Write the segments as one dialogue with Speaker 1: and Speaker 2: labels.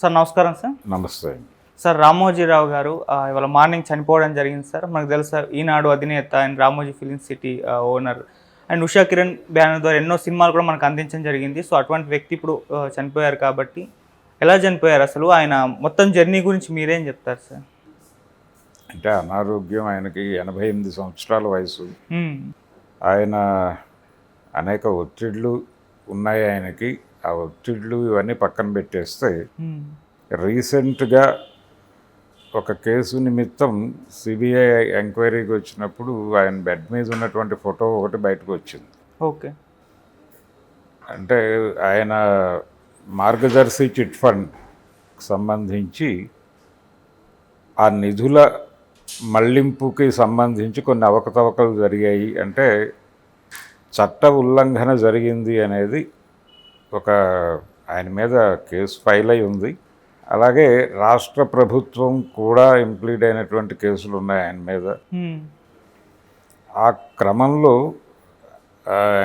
Speaker 1: Sir నమస్కారం sir.
Speaker 2: నమస్తే.
Speaker 1: Sir Ramoji Rao గారు ఇవాళ మార్నింగ్ చనిపోవడం జరిగింది సార్. మనకు తెలుసు సార్, ఈనాడు అధినేత and Ramoji film city owner and Usha Kiran banner ద్వారా ఎన్నో సినిమాలు కూడా మనకు అందించడం జరిగింది. సో అటువంటి వ్యక్తి ఇప్పుడు చనిపోయారు కాబట్టి ఎలా చనిపోయారు, అసలు ఆయన మొత్తం జర్నీ గురించి మీరేం చెప్తారు సార్?
Speaker 2: అంటే అనారోగ్యం, ఆయనకి 88 సంవత్సరాల వయసు. ఆయన అనేక ఒత్తిళ్ళు ఉన్నాయి ఆయనకి. ఆ ఒత్తిళ్ళు ఇవన్నీ పక్కన పెట్టేస్తే రీసెంట్గా ఒక కేసు నిమిత్తం సిబిఐ ఎంక్వైరీకి వచ్చినప్పుడు ఆయన బెడ్ మీద ఉన్నటువంటి ఫోటో ఒకటి బయటకు వచ్చింది.
Speaker 1: ఓకే.
Speaker 2: అంటే ఆయన మార్గదర్శి చిట్ ఫండ్ సంబంధించి ఆ నిధుల మళ్లింపుకి సంబంధించి కొన్ని అవకతవకలు జరిగాయి, అంటే చట్ట ఉల్లంఘన జరిగింది అనేది ఒక ఆయన మీద కేసు ఫైల్ అయి ఉంది. అలాగే రాష్ట్ర ప్రభుత్వం కూడా ఇంప్లీడ్ అయినటువంటి కేసులు ఉన్నాయి ఆయన మీద. ఆ క్రమంలో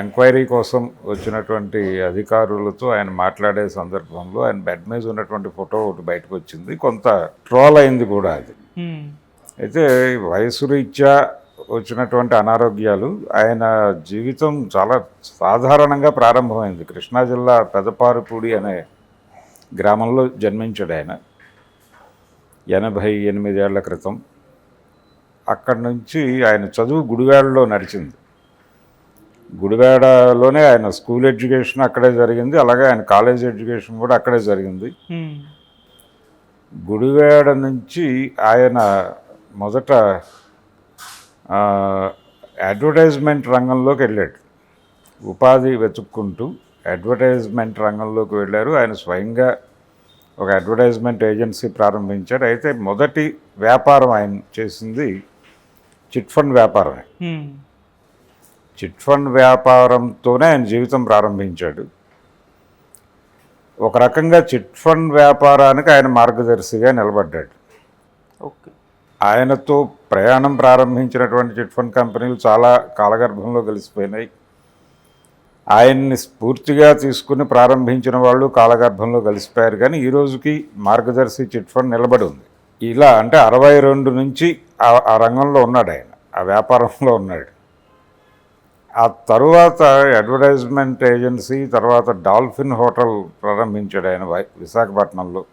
Speaker 2: ఎంక్వైరీ కోసం వచ్చినటువంటి అధికారులతో ఆయన మాట్లాడే సందర్భంలో ఆయన బెడ్ మీద ఉన్నటువంటి ఫోటో ఒకటి బయటకు వచ్చింది. కొంత ట్రోల్ అయింది కూడా అది. అయితే వయసు రీత్యా వచ్చినటువంటి అనారోగ్యాలు, ఆయన జీవితం చాలా సాధారణంగా ప్రారంభమైంది. కృష్ణా జిల్లా పెదపారుపూడి అనే గ్రామంలో జన్మించాడు ఆయన 88 ఏళ్ల క్రితం. అక్కడి నుంచి ఆయన చదువు గుడివాడలో నడిచింది. గుడివాడలోనే ఆయన స్కూల్ ఎడ్యుకేషన్ అక్కడే జరిగింది, అలాగే ఆయన కాలేజ్ ఎడ్యుకేషన్ కూడా అక్కడే జరిగింది. గుడివాడ నుంచి ఆయన మొదట అడ్వర్టైజ్మెంట్ రంగంలోకి వెళ్ళాడు. ఉపాధి వెతుక్కుంటూ అడ్వర్టైజ్మెంట్ రంగంలోకి వెళ్ళారు. ఆయన స్వయంగా ఒక అడ్వర్టైజ్మెంట్ ఏజెన్సీ ప్రారంభించాడు. అయితే మొదటి వ్యాపారం ఆయన చేసింది చిట్ ఫండ్ వ్యాపారమే. చిట్ ఫండ్ వ్యాపారంతోనే ఆయన జీవితం ప్రారంభించాడు. ఒక రకంగా చిట్ ఫండ్ వ్యాపారానికి ఆయన మార్గదర్శిగా నిలబడ్డాడు.
Speaker 1: ఓకే.
Speaker 2: ఆయనతో ప్రయాణం ప్రారంభించినటువంటి చిట్ ఫండ్ కంపెనీలు చాలా కాలగర్భంలో కలిసిపోయినాయి. ఆయన్ని స్ఫూర్తిగా తీసుకుని ప్రారంభించిన వాళ్ళు కాలగర్భంలో కలిసిపోయారు. కానీ ఈ రోజుకి మార్గదర్శి చిట్ ఫండ్ నిలబడి ఉంది. ఇలా అంటే 62 నుంచి ఆ రంగంలో ఉన్నాడు ఆయన, ఆ వ్యాపారంలో ఉన్నాడు. ఆ తరువాత అడ్వర్టైజ్మెంట్ ఏజెన్సీ, తర్వాత డాల్ఫిన్ హోటల్ ప్రారంభించాడు ఆయన విశాఖపట్నంలో.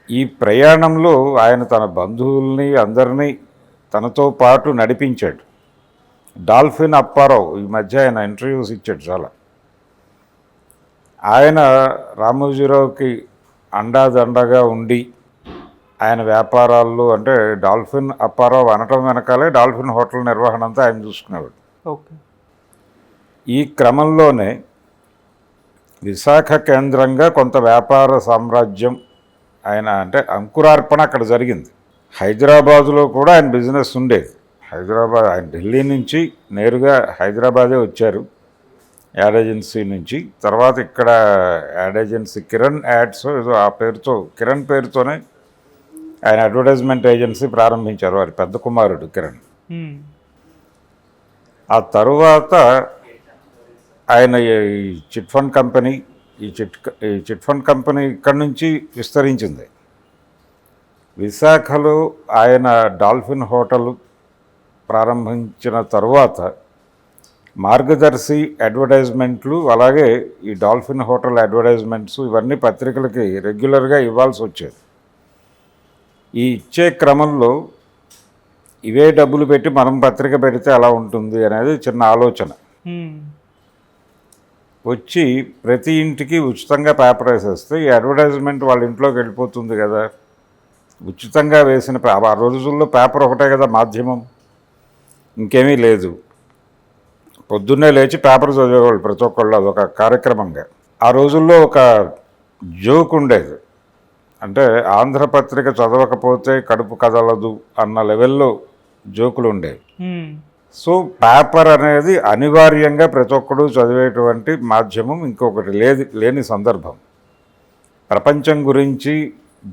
Speaker 2: ఈ ప్రయాణంలో ఆయన తన బంధువుల్ని అందరినీ తనతో పాటు నడిపించాడు. డాల్ఫిన్ అప్పారావు ఈ మధ్య ఆయన ఇంటర్వ్యూస్ ఇచ్చాడు చాలా. ఆయన రామోజీరావుకి అండాదండగా ఉండి ఆయన వ్యాపారాల్లో, అంటే డాల్ఫిన్ అప్పారావు అనటం వెనకాలే డాల్ఫిన్ హోటల్ నిర్వహణ అంతా ఆయన చూసుకునేవాడు.
Speaker 1: ఓకే.
Speaker 2: ఈ క్రమంలోనే విశాఖ కేంద్రంగా కొంత వ్యాపార సామ్రాజ్యం ఆయన, అంటే అంకురార్పణ అక్కడ జరిగింది. హైదరాబాదులో కూడా ఆయన బిజినెస్ ఉండేది. హైదరాబాద్, ఆయన ఢిల్లీ నుంచి నేరుగా హైదరాబాదే వచ్చారు యాడ్ ఏజెన్సీ నుంచి. తర్వాత ఇక్కడ యాడ్ ఏజెన్సీ కిరణ్ యాడ్స్ ఏదో ఆ పేరుతో, కిరణ్ పేరుతోనే ఆయన అడ్వర్టైజ్మెంట్ ఏజెన్సీ ప్రారంభించారు, వారి పెద్ద కుమారుడు కిరణ్. ఆ తరువాత ఆయన ఈ చిట్ ఫండ్ కంపెనీ, ఈ చిట్ ఫండ్ కంపెనీ ఇక్కడి నుంచి విస్తరించింది. విశాఖలో ఆయన డాల్ఫిన్ హోటల్ ప్రారంభించిన తరువాత మార్గదర్శి అడ్వర్టైజ్మెంట్లు, అలాగే ఈ డాల్ఫిన్ హోటల్ అడ్వర్టైజ్మెంట్స్ ఇవన్నీ పత్రికలకి రెగ్యులర్గా ఇవ్వాల్సి వచ్చేది. ఈ ఇచ్చే క్రమంలో ఇవే డబ్బులు పెట్టి మనం పత్రిక పెడితే ఎలా ఉంటుంది అనేది చిన్న ఆలోచన వచ్చి, ప్రతి ఇంటికి ఉచితంగా పేపర్ వేసేస్తే ఈ అడ్వర్టైజ్మెంట్ వాళ్ళ ఇంట్లోకి వెళ్ళిపోతుంది కదా. ఉచితంగా వేసిన ఆ రోజుల్లో పేపర్ ఒకటే కదా మాధ్యమం, ఇంకేమీ లేదు. పొద్దున్నే లేచి పేపర్ చదివేవాళ్ళు ప్రతి ఒక్కళ్ళు, అదొక కార్యక్రమంగా. ఆ రోజుల్లో ఒక జోక్ ఉండేది, అంటే ఆంధ్రపత్రిక చదవకపోతే కడుపు కదలదు అన్న లెవెల్లో జోకులు ఉండేవి. సో పేపర్ అనేది అనివార్యంగా ప్రతి ఒక్కడు చదివేటువంటి మాధ్యమం ఇంకొకటి లేని సందర్భం. ప్రపంచం గురించి,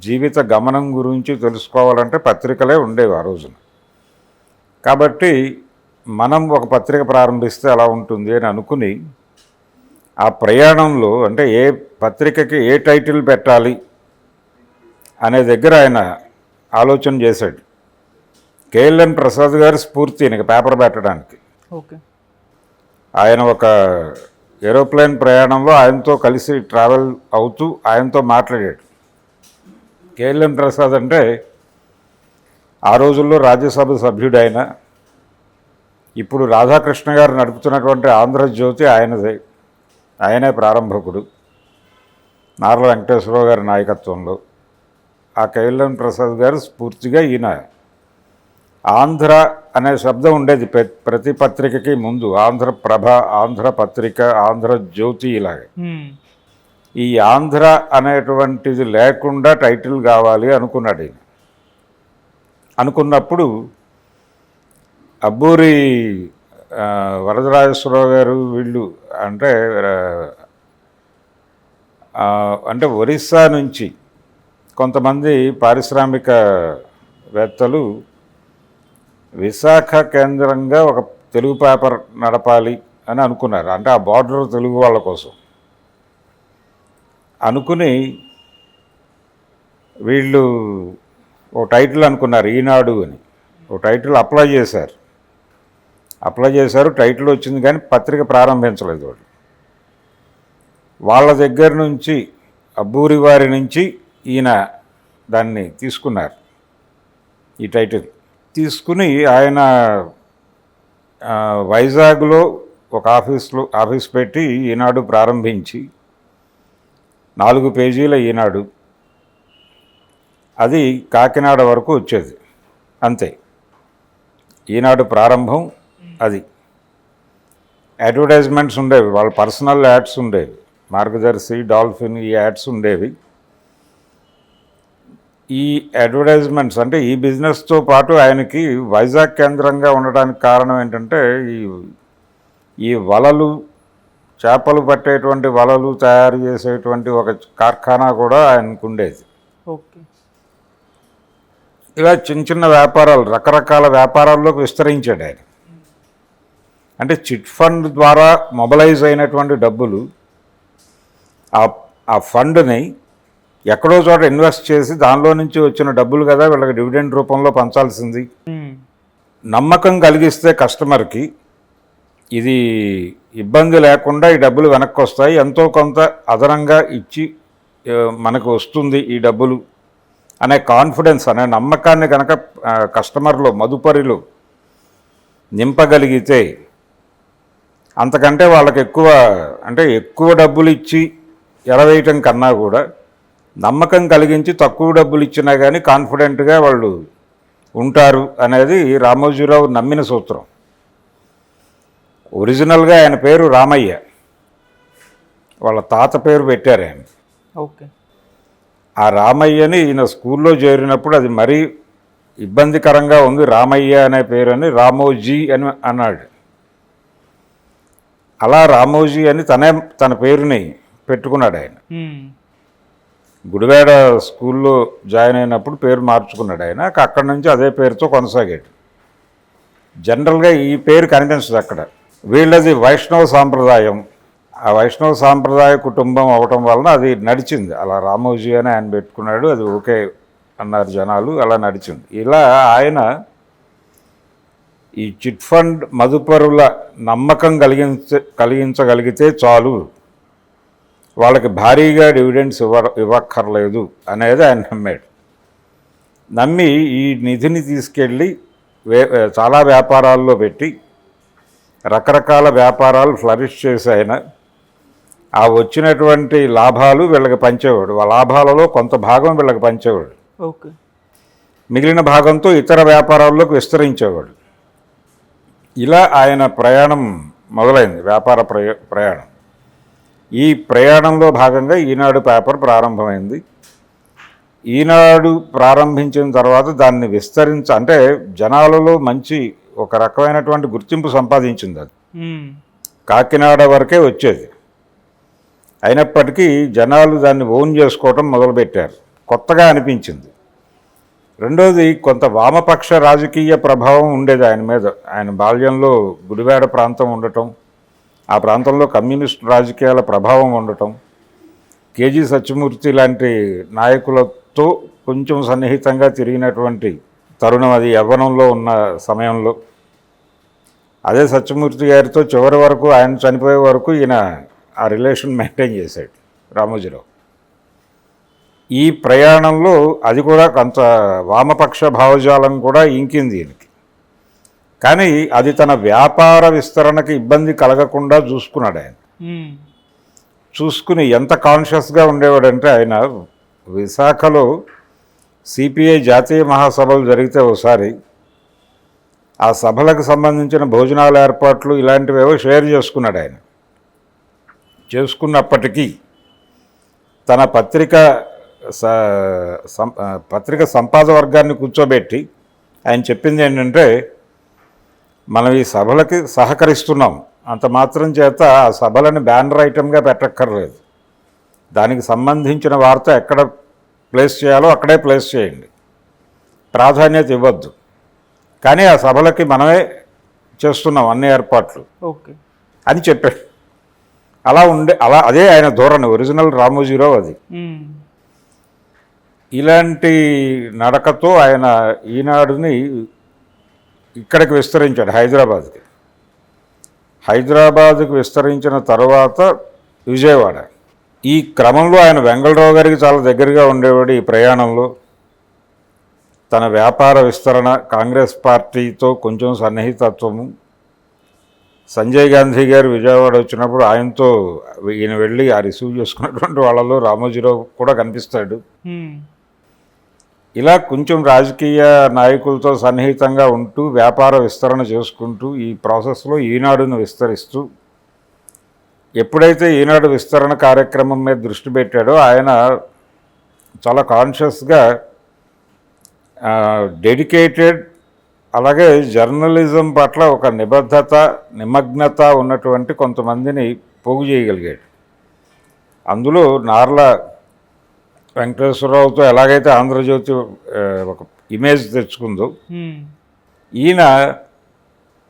Speaker 2: జీవిత గమనం గురించి తెలుసుకోవాలంటే పత్రికలే ఉండేవి ఆ రోజున. కాబట్టి మనం ఒక పత్రిక ప్రారంభిస్తే అలా ఉంటుంది అని అనుకుని ఆ ప్రయాణంలో, అంటే ఏ పత్రికకి ఏ టైటిల్ పెట్టాలి అనే దగ్గర ఆయన ఆలోచన చేశాడు. కేఎల్ఎన్ ప్రసాద్ గారు స్ఫూర్తి ఈయనకి పేపర్ పెట్టడానికి.
Speaker 1: ఓకే.
Speaker 2: ఆయన ఒక ఏరోప్లేన్ ప్రయాణంలో ఆయనతో కలిసి ట్రావెల్ అవుతూ ఆయనతో మాట్లాడాడు. కేఎల్ఎన్ ప్రసాద్ అంటే ఆ రోజుల్లో రాజ్యసభ సభ్యుడు ఆయన. ఇప్పుడు రాధాకృష్ణ గారు నడుపుతున్నటువంటి ఆంధ్రజ్యోతి ఆయనదే. ఆయనే ప్రారంభకుడు నార్ల వెంకటేశ్వరరావు గారి నాయకత్వంలో. ఆ కేఎల్ఎన్ ప్రసాద్ గారు స్ఫూర్తిగా ఈయన ఆంధ్ర అనే శబ్దం ఉండేది ప్రతి పత్రికకి ముందు. ఆంధ్రప్రభ, ఆంధ్రపత్రిక, ఆంధ్రజ్యోతి ఇలాగే. ఈ ఆంధ్ర అనేటువంటిది లేకుండా టైటిల్ కావాలి అనుకున్నాడు ఈయన. అనుకున్నప్పుడు అబ్బూరి వరదరాజేశ్వరరావు గారు వీళ్ళు అంటే ఒరిస్సా నుంచి కొంతమంది పారిశ్రామికవేత్తలు విశాఖ కేంద్రంగా ఒక తెలుగు పేపర్ నడపాలి అని అనుకున్నారు. అంటే ఆ బార్డర్ తెలుగు వాళ్ళ కోసం అనుకుని వీళ్ళు ఓ టైటిల్ అనుకున్నారు, ఈనాడు అని. ఓ టైటిల్ అప్లై చేశారు. టైటిల్ వచ్చింది కానీ పత్రిక ప్రారంభించలేదు వాళ్ళు. వాళ్ళ దగ్గర నుంచి అబ్బూరి వారి నుంచి ఈయన దాన్ని తీసుకున్నారు. ఈ టైటిల్ తీసుకుని ఆయన వైజాగ్లో ఒక ఆఫీస్ పెట్టి ఈనాడు ప్రారంభించి 4 పేజీల ఈనాడు. అది కాకినాడ వరకు వచ్చేది అంతే. ఈనాడు ప్రారంభం అది. అడ్వర్టైజ్మెంట్స్ ఉండేవి, వాళ్ళ పర్సనల్ యాడ్స్ ఉండేవి. మార్గదర్శి, డాల్ఫిన్ ఈ యాడ్స్ ఉండేవి. ఈ అడ్వర్టైజ్మెంట్స్ అంటే ఈ బిజినెస్తో పాటు ఆయనకి వైజాగ్ కేంద్రంగా ఉండడానికి కారణం ఏంటంటే ఈ వలలు, చేపలు పట్టేటువంటి వలలు తయారు చేసేటువంటి ఒక కార్ఖానా కూడా ఆయనకు ఉండేది.
Speaker 1: ఓకే.
Speaker 2: ఇలా చిన్న చిన్న వ్యాపారాలు, రకరకాల వ్యాపారాల్లోకి విస్తరించాడు ఆయన. అంటే చిట్ ఫండ్ ద్వారా మొబలైజ్ అయినటువంటి డబ్బులు ఆ ఫండ్ని ఎక్కడో చోట ఇన్వెస్ట్ చేసి దానిలో నుంచి వచ్చిన డబ్బులు కదా వీళ్ళకి డివిడెండ్ రూపంలో పంచాల్సింది. నమ్మకం కలిగిస్తే కస్టమర్కి ఇది ఇబ్బంది లేకుండా ఈ డబ్బులు వెనక్కి వస్తాయి, ఎంతో కొంత అదనంగా ఇచ్చి మనకు వస్తుంది ఈ డబ్బులు అనే కాన్ఫిడెన్స్, అనే నమ్మకాన్ని కనుక కస్టమర్లో, మదుపరిలో నింపగలిగితే అంతకంటే వాళ్ళకి ఎక్కువ డబ్బులు ఇచ్చి ఎరవేయటం కన్నా కూడా నమ్మకం కలిగించి తక్కువ డబ్బులు ఇచ్చినా కానీ కాన్ఫిడెంట్గా వాళ్ళు ఉంటారు అనేది రామోజీరావు నమ్మిన సూత్రం. ఒరిజినల్గా ఆయన పేరు రామయ్య, వాళ్ళ తాత పేరు పెట్టారు ఆయన.
Speaker 1: ఓకే.
Speaker 2: ఆ రామయ్యని ఈయన స్కూల్లో చేరినప్పుడు అది మరీ ఇబ్బందికరంగా ఉంది రామయ్య అనే పేరని రామోజీ అని అన్నాడు. అలా రామోజీ అని తన పేరుని పెట్టుకున్నాడు ఆయన. గుడివాడ స్కూల్లో జాయిన్ అయినప్పుడు పేరు మార్చుకున్నాడు ఆయన. అక్కడి నుంచి అదే పేరుతో కొనసాగాడు. జనరల్గా ఈ పేరు కనిపించదు అక్కడ. వీళ్ళది వైష్ణవ సాంప్రదాయం. ఆ వైష్ణవ సాంప్రదాయ కుటుంబం అవటం వలన అది నడిచింది. అలా రామోజీ అని ఆయన పెట్టుకున్నాడు, అది ఓకే అన్నారు జనాలు, అలా నడిచింది. ఇలా ఆయన ఈ చిట్ ఫండ్ మదుపరుల నమ్మకం కలిగించగలిగితే చాలు, వాళ్ళకి భారీగా డివిడెండ్స్ ఇవ్వక్కర్లేదు అనేది ఆయన నమ్మాడు. నమ్మి ఈ నిధిని తీసుకెళ్ళి చాలా వ్యాపారాల్లో పెట్టి రకరకాల వ్యాపారాలు ఫ్లరిష్ చేసి ఆయన ఆ వచ్చినటువంటి లాభాలు వీళ్ళకి పంచేవాడు. ఆ లాభాలలో కొంత భాగం వీళ్ళకి పంచేవాడు.
Speaker 1: ఓకే. మిగిలిన
Speaker 2: భాగంతో ఇతర వ్యాపారాల్లోకి విస్తరించేవాడు. ఇలా ఆయన ప్రయాణం మొదలైంది, వ్యాపార ప్రయాణం. ఈ ప్రయాణంలో భాగంగా ఈనాడు పేపర్ ప్రారంభమైంది. ఈనాడు ప్రారంభించిన తర్వాత దాన్ని అంటే జనాలలో మంచి ఒక రకమైనటువంటి గుర్తింపు సంపాదించింది. అది కాకినాడ వరకే వచ్చేది. అయినప్పటికీ జనాలు దాన్ని ఓన్ చేసుకోవటం మొదలుపెట్టారు. కొత్తగా అనిపించింది. రెండోది, కొంత వామపక్ష రాజకీయ ప్రభావం ఉండేది ఆయన మీద. ఆయన బాల్యంలో గుడివాడ ప్రాంతం ఉండటం, ఆ ప్రాంతంలో కమ్యూనిస్ట్ రాజకీయాల ప్రభావం ఉండటం, కేజీ సత్యమూర్తి లాంటి నాయకుల తో కొంచెం సన్నిహితంగా తిరిగినటువంటి తరుణం అది యవ్వనంలో ఉన్న సమయంలో. అదే సత్యమూర్తి గారితో చివరి వరకు, ఆయన చనిపోయే వరకు ఈయన ఆ రిలేషన్ మెయింటైన్ చేశాడు రామోజీరావు. ఈ ప్రయాణంలో అది కూడా కొంత వామపక్ష భావజాలం కూడా ఇంకింది ఈయనకి. కానీ అది తన వ్యాపార విస్తరణకి ఇబ్బంది కలగకుండా చూసుకున్నాడు ఆయన. చూసుకుని ఎంత కాన్షియస్గా ఉండేవాడంటే, ఆయన విశాఖలో సిపిఐ జాతీయ మహాసభలు జరిగితే ఒకసారి ఆ సభలకు సంబంధించిన భోజనాల ఏర్పాట్లు ఇలాంటివేవో షేర్ చేసుకున్నాడు ఆయన. చేసుకున్నప్పటికీ తన పత్రిక సంపాద వర్గాన్ని కూర్చోబెట్టి ఆయన చెప్పింది ఏంటంటే, మనం ఈ సభలకి సహకరిస్తున్నాం, అంత మాత్రం చేత ఆ సభలను బ్యానర్ ఐటమ్గా పెట్టక్కర్లేదు. దానికి సంబంధించిన వార్త ఎక్కడ ప్లేస్ చేయాలో అక్కడే ప్లేస్ చేయండి, ప్రాధాన్యత ఇవ్వద్దు. కానీ ఆ సభలకి మనమే చేస్తున్నాం అన్ని ఏర్పాట్లు
Speaker 1: ఓకే
Speaker 2: అని చెప్పాడు. అదే ఆయన ధోరణి, ఒరిజినల్ రామోజీరావు అది. ఇలాంటి నడకతో ఆయన ఈనాడుని ఇక్కడికి విస్తరించాడు, హైదరాబాద్కి విస్తరించిన తర్వాత విజయవాడ. ఈ క్రమంలో ఆయన వెంగళరావు గారికి చాలా దగ్గరగా ఉండేవాడు. ఈ ప్రయాణంలో తన వ్యాపార విస్తరణ, కాంగ్రెస్ పార్టీతో కొంచెం సన్నిహితత్వము. సంజయ్ గాంధీ గారు విజయవాడ వచ్చినప్పుడు ఆయనతో ఈయన వెళ్ళి ఆ రిసీవ్ చేసుకున్నటువంటి వాళ్ళలో రామోజీరావు కూడా కనిపిస్తాడు. ఇలా కొంచెం రాజకీయ నాయకులతో సన్నిహితంగా ఉంటూ వ్యాపార విస్తరణ చేసుకుంటూ ఈ ప్రాసెస్లో ఈనాడును విస్తరిస్తూ, ఎప్పుడైతే ఈనాడు విస్తరణ కార్యక్రమం మీద దృష్టి పెట్టాడో ఆయన చాలా కాన్షియస్గా డెడికేటెడ్, అలాగే జర్నలిజం పట్ల ఒక నిమగ్నత ఉన్నటువంటి కొంతమందిని పోగు చేయగలిగాడు. అందులో నార్ల వెంకటేశ్వరరావుతో ఎలాగైతే ఆంధ్రజ్యోతి ఒక ఇమేజ్ తెచ్చుకుందో, ఈయన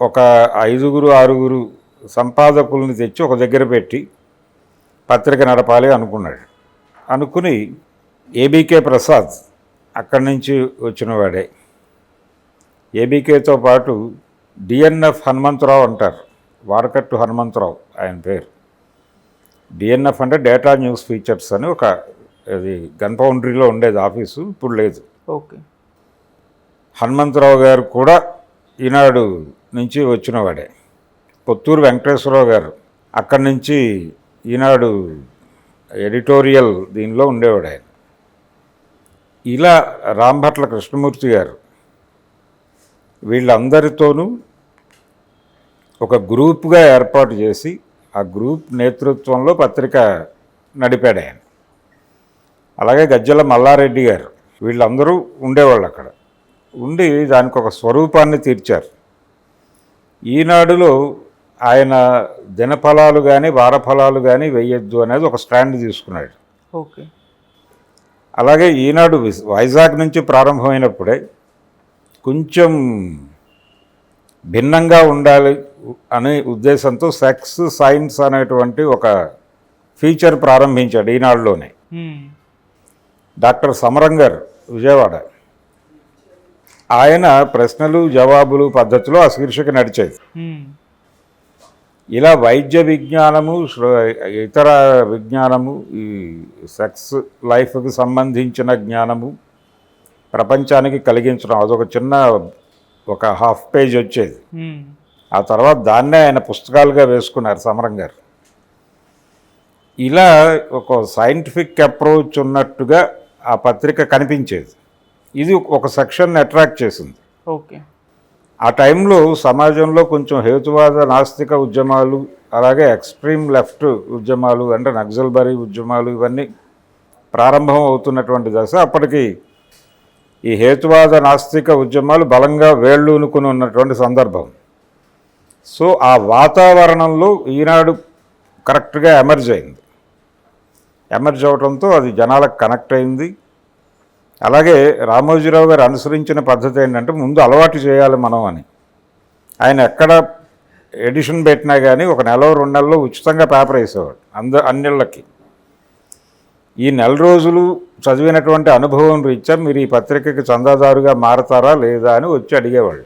Speaker 2: ఒక 5-6 సంపాదకుల్ని తెచ్చి ఒక దగ్గర పెట్టి పత్రిక నడపాలి అనుకుని ఏబీకే ప్రసాద్ అక్కడి నుంచి వచ్చినవాడే. ఏబీకేతో పాటు డిఎన్ఎఫ్ హనుమంతరావు అంటారు, వారకట్టు హనుమంతరావు ఆయన పేరు. డిఎన్ఎఫ్ అంటే డేటా న్యూస్ ఫీచర్స్ అని ఒక, అది గన్ ఫౌండరీలో ఉండేది ఆఫీసు, ఇప్పుడు లేదు.
Speaker 1: ఓకే.
Speaker 2: హనుమంతరావు గారు కూడా ఈనాడు నుంచి వచ్చినవాడే. పొత్తూరు వెంకటేశ్వరరావు గారు అక్కడి నుంచి ఈనాడు ఎడిటోరియల్ దీనిలో ఉండేవాడు ఆయన. ఇలా రాంభట్ల కృష్ణమూర్తి గారు, వీళ్ళందరితోనూ ఒక గ్రూప్గా ఏర్పాటు చేసి ఆ గ్రూప్ నేతృత్వంలో పత్రిక నడిపాడు ఆయన. అలాగే గజ్జల మల్లారెడ్డి గారు, వీళ్ళందరూ ఉండేవాళ్ళు అక్కడ. ఉండి దానికి ఒక స్వరూపాన్ని తీర్చారు. ఈనాడులో ఆయన దినఫలాలు కానీ వారఫలాలు కానీ వేయొద్దు అనేది ఒక స్టాండ్ తీసుకున్నాడు.
Speaker 1: ఓకే.
Speaker 2: అలాగే ఈనాడు వైజాగ్ నుంచి ప్రారంభమైనప్పుడే కొంచెం భిన్నంగా ఉండాలి అనే ఉద్దేశంతో సెక్స్ సైన్స్ అనేటువంటి ఒక ఫీచర్ ప్రారంభించాడు ఈనాడులోనే. డాక్టర్ సమరంగర్ విజయవాడ, ఆయన ప్రశ్నలు జవాబులు పద్ధతిలో ఆ శీర్షిక నడిచేది. ఇలా వైద్య విజ్ఞానము, ఇతర విజ్ఞానము, ఈ సెక్స్ లైఫ్కి సంబంధించిన జ్ఞానము ప్రపంచానికి కలిగించడం, అదొక చిన్న ఒక హాఫ్ పేజ్ వచ్చేది. ఆ తర్వాత దాన్నే ఆయన పుస్తకాలుగా వేసుకున్నారు సమరం గారు. ఇలా ఒక సైంటిఫిక్ అప్రోచ్ ఉన్నట్టుగా ఆ పత్రిక కనిపించేది. ఇది ఒక సెక్షన్ని అట్రాక్ట్ చేసింది.
Speaker 1: ఓకే.
Speaker 2: ఆ టైంలో సమాజంలో కొంచెం హేతువాద నాస్తిక ఉద్యమాలు, అలాగే ఎక్స్ట్రీమ్ లెఫ్ట్ ఉద్యమాలు అంటే నక్సల్బరీ ఉద్యమాలు ఇవన్నీ ప్రారంభం అవుతున్నటువంటి దశ. అప్పటికి ఈ హేతువాద నాస్తిక ఉద్యమాలు బలంగా వేళ్ళూనుకుని ఉన్నటువంటి సందర్భం. సో ఆ వాతావరణంలో ఈనాడు కరెక్ట్గా ఎమర్జ్ అయింది. ఎమర్జ్ అవడంతో అది జనాలకు కనెక్ట్ అయింది. అలాగే రామోజీరావు గారు అనుసరించిన పద్ధతి ఏంటంటే, ముందు అలవాటు చేయాలి మనం అని. ఆయన ఎక్కడ ఎడిషన్ పెట్టినా కానీ 1 నెల 2 నెలల్లో ఉచితంగా పేపర్ వేసేవాడు అన్నిళ్ళకి. ఈ నెల రోజులు చదివినటువంటి అనుభవం రీత్యా మీరు ఈ పత్రికకి చందాదారుగా మారతారా లేదా అని వచ్చి అడిగేవాళ్ళు.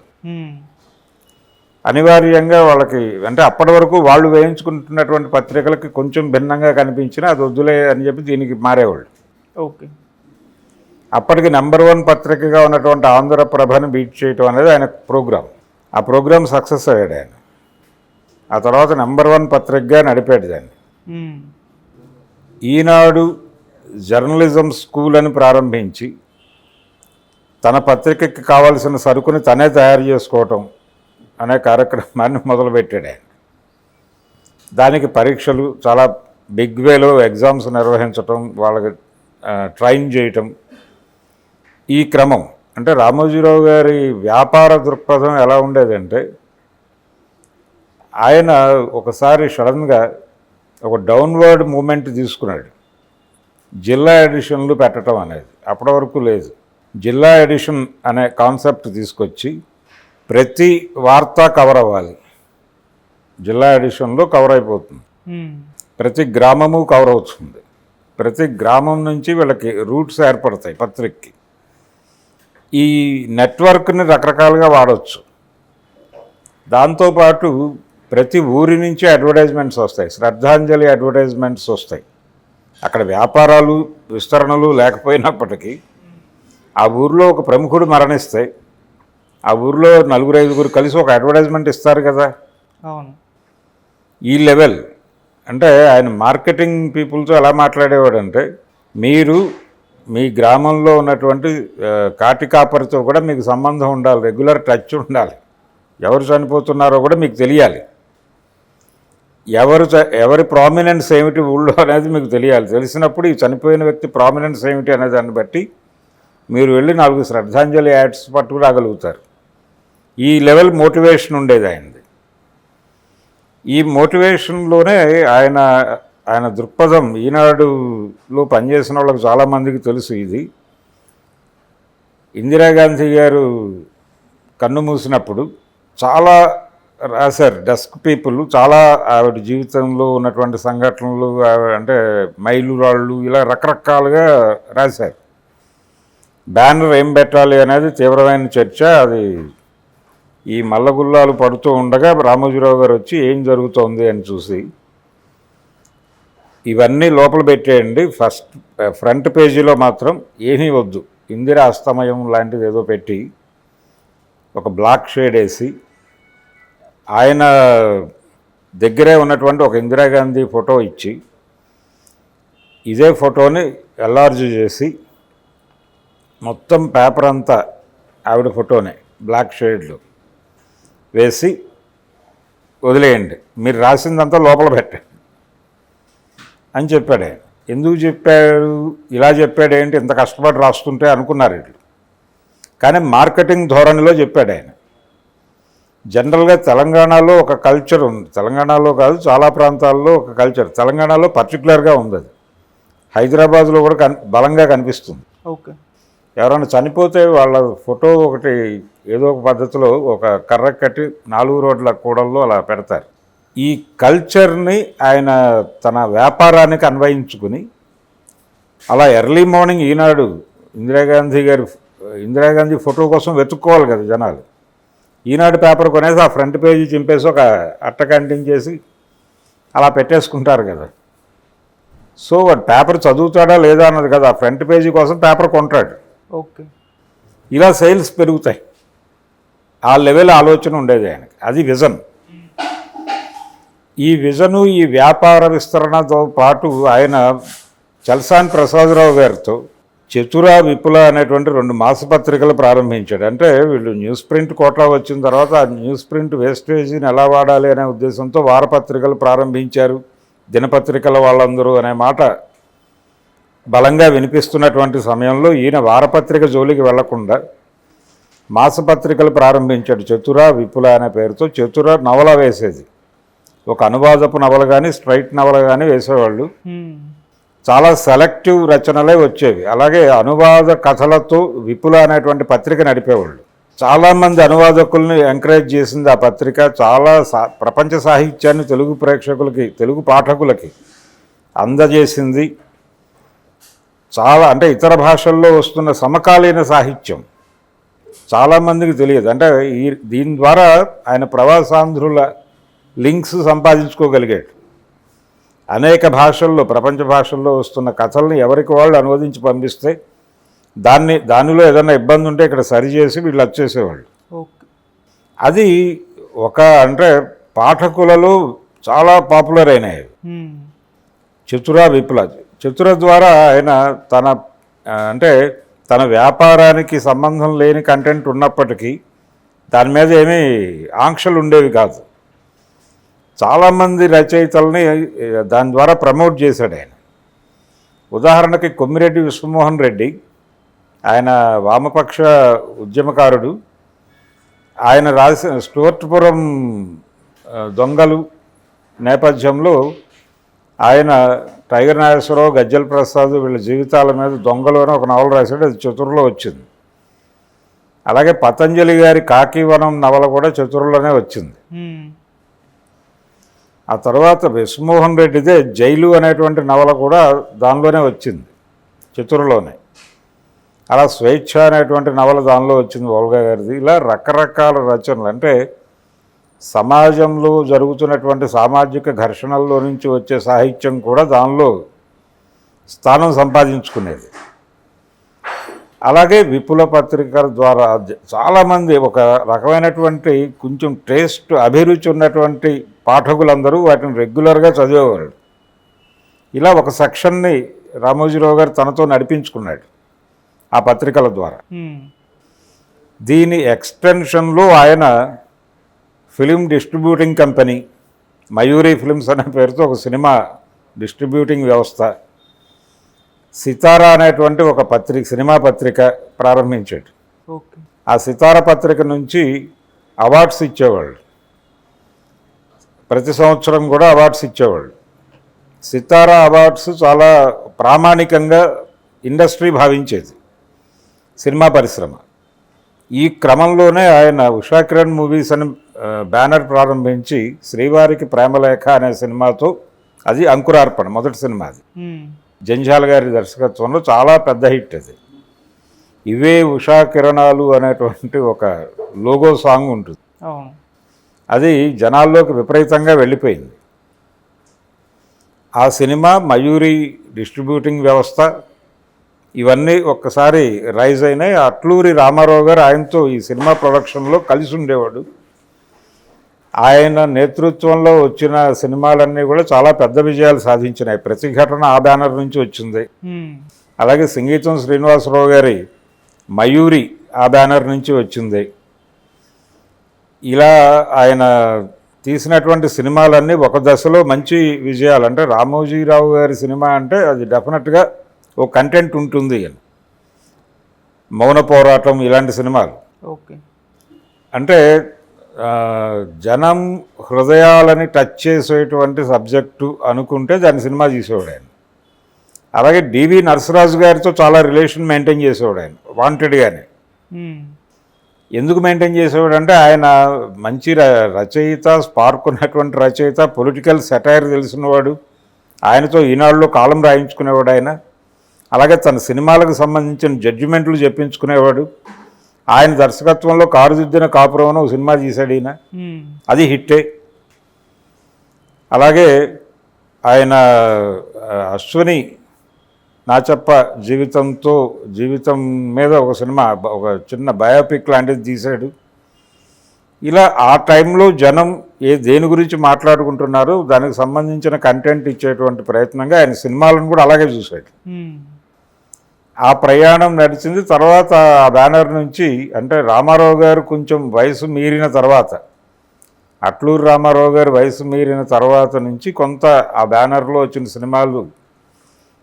Speaker 2: అనివార్యంగా వాళ్ళకి అంటే అప్పటి వరకు వాళ్ళు వేయించుకుంటున్నటువంటి పత్రికలకి కొంచెం భిన్నంగా కనిపించినా అది వద్దులే అని చెప్పి దీనికి మారేవాళ్ళు.
Speaker 1: ఓకే.
Speaker 2: అప్పటికి నెంబర్ 1 పత్రికగా ఉన్నటువంటి ఆంధ్రప్రభని బీట్ చేయటం అనేది ఆయన ప్రోగ్రాం. ఆ ప్రోగ్రాం సక్సెస్ అయ్యాడు ఆయన. ఆ తర్వాత నెంబర్ 1 పత్రికగా నడిపాడు దాన్ని. ఈనాడు జర్నలిజం స్కూల్ అని ప్రారంభించి తన పత్రికకి కావాల్సిన సరుకుని తనే తయారు చేసుకోవటం అనే కార్యక్రమాన్ని మొదలుపెట్టాడు ఆయన. దానికి పరీక్షలు చాలా బిగ్ వేలో ఎగ్జామ్స్ నిర్వహించటం, వాళ్ళకి ట్రైన్ చేయటం, ఈ క్రమం అంటే రామోజీరావు గారి వ్యాపార దృక్పథం ఎలా ఉండేదంటే ఆయన ఒకసారి సడన్గా ఒక డౌన్వర్డ్ మూమెంట్ తీసుకున్నాడు. జిల్లా ఎడిషన్లు పెట్టడం అనేది అప్పటి వరకు లేదు. జిల్లా ఎడిషన్ అనే కాన్సెప్ట్ తీసుకొచ్చి ప్రతి వార్త కవర్ అవ్వాలి. జిల్లా ఎడిషన్లో కవర్ అయిపోతుంది. ప్రతి గ్రామము కవర్ అవుతుంది. ప్రతి గ్రామం నుంచి వీళ్ళకి రూట్స్ ఏర్పడతాయి పత్రికకి. ఈ నెట్వర్క్ని రకరకాలుగా వాడవచ్చు. దాంతోపాటు ప్రతి ఊరి నుంచి అడ్వర్టైజ్మెంట్స్ వస్తాయి. శ్రద్ధాంజలి అడ్వర్టైజ్మెంట్స్ వస్తాయి. అక్కడ వ్యాపారాలు విస్తరణలు లేకపోయినప్పటికీ ఆ ఊరిలో ఒక ప్రముఖుడు మరణిస్తే ఆ ఊరిలో 4-5 కలిసి ఒక అడ్వర్టైజ్మెంట్ ఇస్తారు కదా.
Speaker 1: అవును.
Speaker 2: ఈ లెవెల్ అంటే ఆయన మార్కెటింగ్ పీపుల్తో ఎలా మాట్లాడేవాడంటే మీరు మీ గ్రామంలో ఉన్నటువంటి కాటి కాపరితో కూడా మీకు సంబంధం ఉండాలి, రెగ్యులర్ టచ్ ఉండాలి. ఎవరు చనిపోతున్నారో కూడా మీకు తెలియాలి. ఎవరి ప్రామినెన్స్ ఏమిటి ఊళ్ళో అనేది మీకు తెలియాలి. తెలిసినప్పుడు ఈ చనిపోయిన వ్యక్తి ప్రామినెన్స్ ఏమిటి అనే దాన్ని బట్టి మీరు వెళ్ళి 4 శ్రద్ధాంజలి యాడ్స్ పట్టుకురాగలుగుతారు. ఈ లెవెల్ మోటివేషన్ ఉండేది ఆయనది. ఈ మోటివేషన్లోనే ఆయన దృక్పథం ఈనాడులో పనిచేసిన వాళ్ళకి చాలామందికి తెలుసు. ఇది ఇందిరాగాంధీ గారు కన్ను మూసినప్పుడు చాలా రాశారు డెస్క్ పీపుల్, చాలా ఆవిడ జీవితంలో ఉన్నటువంటి సంఘటనలు అంటే మైలురాళ్ళు ఇలా రకరకాలుగా రాశారు. బ్యానర్ ఏం పెట్టాలి అనేది తీవ్రమైన చర్చ. అది ఈ మల్లగుల్లాలు పడుతూ ఉండగా రామోజీరావు గారు వచ్చి ఏం జరుగుతోంది అని చూసి ఇవన్నీ లోపల పెట్టేయండి, ఫ్రంట్ పేజీలో మాత్రం ఏమీ వద్దు, ఇందిరా అస్తమయం లాంటిది ఏదో పెట్టి ఒక బ్లాక్ షేడ్ వేసి ఆయన దగ్గరే ఉన్నటువంటి ఒక ఇందిరాగాంధీ ఫోటో ఇచ్చి ఇదే ఫోటోని ఎల్లార్జ్ చేసి మొత్తం పేపర్ అంతా ఆవిడ ఫోటోనే బ్లాక్ షేడ్లో వేసి వదిలేయండి, మీరు రాసిందంతా లోపల పెట్టండి అని చెప్పాడు ఆయన. ఎందుకు చెప్పాడు, ఇలా చెప్పాడు ఏంటి, ఇంత కష్టపడి రాస్తుంటే అనుకున్నారు వీళ్ళు. కానీ మార్కెటింగ్ ధోరణిలో చెప్పాడు ఆయన. జనరల్గా తెలంగాణలో ఒక కల్చర్ ఉంది, తెలంగాణలో కాదు చాలా ప్రాంతాల్లో ఒక కల్చర్, తెలంగాణలో పర్టికులర్గా ఉంది. అది హైదరాబాద్లో కూడా బలంగా కనిపిస్తుంది.
Speaker 1: ఓకే.
Speaker 2: ఎవరైనా చనిపోతే వాళ్ళ ఫోటో ఒకటి ఏదో ఒక పద్ధతిలో ఒక కర్ర కట్టి 4 రోడ్ల కూడల్లో అలా పెడతారు. ఈ కల్చర్ని ఆయన తన వ్యాపారానికి అన్వయించుకుని అలా ఎర్లీ మార్నింగ్ ఈనాడు ఇందిరాగాంధీ ఫోటో కోసం వెతుక్కోవాలి కదా జనాలు. ఈనాడు పేపర్ కొనేసి ఆ ఫ్రంట్ పేజీ చింపేసి ఒక అట్ట కంటించేసి అలా పెట్టేసుకుంటారు కదా. సో వాడు పేపర్ చదువుతాడా లేదా అన్నది కదా, ఆ ఫ్రంట్ పేజీ కోసం పేపర్ కొంటాడు.
Speaker 1: ఓకే.
Speaker 2: ఇలా సేల్స్ పెరుగుతాయి. ఆ లెవెల్ ఆలోచన ఉండేది ఆయనకి. అది విజన్. ఈ విజను ఈ వ్యాపార విస్తరణతో పాటు ఆయన చల్సాని ప్రసాదరావు గారితో చతుర విపుల అనేటువంటి 2 మాసపత్రికలు ప్రారంభించాడు. అంటే వీళ్ళు న్యూస్ ప్రింట్ కోటా వచ్చిన తర్వాత ఆ న్యూస్ ప్రింట్ వేస్టేజీని ఎలా వాడాలి అనే ఉద్దేశంతో వారపత్రికలు ప్రారంభించారు, దినపత్రికల వాళ్ళందరూ అనే మాట బలంగా వినిపిస్తున్నటువంటి సమయంలో ఈయన వారపత్రిక జోలికి వెళ్లకుండా మాసపత్రికలు ప్రారంభించాడు. చతుర విపుల అనే పేరుతో. చతుర నవల వేసేది, ఒక అనువాదపు నవల కానీ స్ట్రైట్ నవల కానీ వేసేవాళ్ళు. చాలా సెలెక్టివ్ రచనలే వచ్చేవి. అలాగే అనువాద కథలతో విపుల అనేటువంటి పత్రిక నడిపేవాళ్ళు. చాలామంది అనువాదకుల్ని ఎంకరేజ్ చేసింది ఆ పత్రిక. చాలా ప్రపంచ సాహిత్యాన్ని తెలుగు ప్రేక్షకులకి, తెలుగు పాఠకులకి అందజేసింది. చాలా అంటే ఇతర భాషల్లో వస్తున్న సమకాలీన సాహిత్యం చాలామందికి తెలియదు. అంటే దీని ద్వారా ఆయన ప్రవాసాంధ్రుల లింక్స్ సంపాదించుకోగలిగాడు. అనేక భాషల్లో, ప్రపంచ భాషల్లో వస్తున్న కథల్ని ఎవరికి వాళ్ళు అనువదించి పంపిస్తే దానిలో ఏదైనా ఇబ్బంది ఉంటే ఇక్కడ సరిచేసి వీళ్ళు వచ్చేసేవాళ్ళు. అది అంటే పాఠకులలో చాలా పాపులర్ అయినాయి. చతుర విప్లవ చతుర ద్వారా ఆయన తన వ్యాపారానికి సంబంధం లేని కంటెంట్ ఉన్నప్పటికీ దాని మీద ఏమీ ఆంక్షలు ఉండేవి కాదు. చాలామంది రచయితల్ని దాని ద్వారా ప్రమోట్ చేశాడు ఆయన. ఉదాహరణకి కొమ్మిరెడ్డి విశ్వమోహన్ రెడ్డి, ఆయన వామపక్ష ఉద్యమకారుడు. ఆయన రాసిన స్టూవర్ట్పురం దొంగలు నేపథ్యంలో ఆయన టైగర్ నాగేశ్వరరావు, గజ్జల ప్రసాద్ వీళ్ళ జీవితాల మీద దొంగలు అని ఒక నవల రాశాడు. అది చతురులో వచ్చింది. అలాగే పతంజలి గారి కాకివనం నవల కూడా చతురులోనే వచ్చింది. ఆ తర్వాత విశ్వమోహన్ రెడ్డిదే జైలు అనేటువంటి నవల కూడా దానిలోనే వచ్చింది, చతురులోనే. అలా స్వేచ్ఛ అనేటువంటి నవల దానిలో వచ్చింది, ఓల్గా గారిది. ఇలా రకరకాల రచనలు, అంటే సమాజంలో జరుగుతున్నటువంటి సామాజిక ఘర్షణల్లో నుంచి వచ్చే సాహిత్యం కూడా దానిలో స్థానం సంపాదించుకునేది. అలాగే విపుల పత్రికల ద్వారా చాలామంది ఒక రకమైనటువంటి కొంచెం టేస్ట్, అభిరుచి ఉన్నటువంటి పాఠకులందరూ వాటిని రెగ్యులర్గా చదివేవారు. ఇలా ఒక సెక్షన్ని రామోజీరావు గారు తనతో నడిపించుకున్నాడు ఆ పత్రికల ద్వారా. దీని ఎక్స్టెన్షన్లో ఆయన film distributing company, Mayuri films అనే పేరుతో ఒక సినిమా డిస్ట్రిబ్యూటింగ్ వ్యవస్థ, సితారా అనేటువంటి ఒక సినిమా పత్రిక ప్రారంభించాడు. ఆ సితారా పత్రిక నుంచి అవార్డ్స్ ఇచ్చేవాళ్ళు, ప్రతి సంవత్సరం కూడా అవార్డ్స్ ఇచ్చేవాళ్ళు. సితారా అవార్డ్స్ చాలా ప్రామాణికంగా ఇండస్ట్రీ భావించేది, సినిమా పరిశ్రమ. ఈ క్రమంలోనే ఆయన ఉషా కిరణ్ మూవీస్ అని బ్యానర్ ప్రారంభించి శ్రీవారికి ప్రేమలేఖ అనే సినిమాతో, అది అంకురార్పణ మొదటి సినిమా, అది జంజాల గారి దర్శకత్వంలో చాలా పెద్ద హిట్. అది ఇవే ఉషా కిరణాలు అనేటువంటి ఒక లోగో సాంగ్ ఉంటుంది. అది జనాల్లోకి విపరీతంగా వెళ్ళిపోయింది. ఆ సినిమా, మయూరి డిస్ట్రిబ్యూటింగ్ వ్యవస్థ, ఇవన్నీ ఒక్కసారి రైజ్ అయినాయి. అట్లూరి రామారావు గారు ఆయనతో ఈ సినిమా ప్రొడక్షన్లో కలిసి ఉండేవాడు. ఆయన నేతృత్వంలో వచ్చిన సినిమాలన్నీ కూడా చాలా పెద్ద విజయాలు సాధించినాయి. ప్రతిఘటన ఆ బ్యానర్ నుంచి వచ్చింది. అలాగే సంగీతం శ్రీనివాసరావు గారి మయూరి ఆ బ్యానర్ నుంచి వచ్చింది. ఇలా ఆయన తీసినటువంటి సినిమాలన్నీ ఒక దశలో మంచి విజయాలు. అంటే రామోజీరావు గారి సినిమా అంటే అది డెఫినెట్గా ఓ కంటెంట్ ఉంటుంది అని. మౌన పోరాటం ఇలాంటి సినిమాలు అంటే జనం హృదయాలని టచ్ చేసేటువంటి సబ్జెక్టు అనుకుంటే దాని సినిమా తీసేవాడు ఆయన. అలాగే డివి నరసరాజు గారితో చాలా రిలేషన్ మెయింటైన్ చేసేవాడు ఆయన, వాంటెడ్గానే. ఎందుకు మెయింటైన్ చేసేవాడు అంటే ఆయన మంచి రచయిత, స్పార్క్ ఉన్నటువంటి రచయిత, పొలిటికల్ సెటైర్ తెలిసినవాడు. ఆయనతో ఈనాడులో కాలం రాయించుకునేవాడు ఆయన. అలాగే తన సినిమాలకు సంబంధించిన జడ్జిమెంట్లు చెప్పించుకునేవాడు. ఆయన దర్శకత్వంలో కారుదిద్దిన కాపురం ఒక సినిమా తీశాడు ఈయన, అది హిట్టే. అలాగే ఆయన అశ్విని నాచప్ప జీవితం మీద ఒక సినిమా, ఒక చిన్న బయోపిక్ లాంటిది తీశాడు. ఇలా ఆ టైంలో జనం దేని గురించి మాట్లాడుకుంటున్నారు దానికి సంబంధించిన కంటెంట్ ఇచ్చేటువంటి ప్రయత్నంగా ఆయన సినిమాలను కూడా అలాగే చూశాడు. ఆ ప్రయాణం నడిచింది. తర్వాత ఆ బ్యానర్ నుంచి, అంటే రామారావు గారు కొంచెం వయసు మీరిన తర్వాత, అట్లూరి రామారావు గారు వయసు మీరిన తర్వాత నుంచి కొంత ఆ బ్యానర్లో వచ్చిన సినిమాలు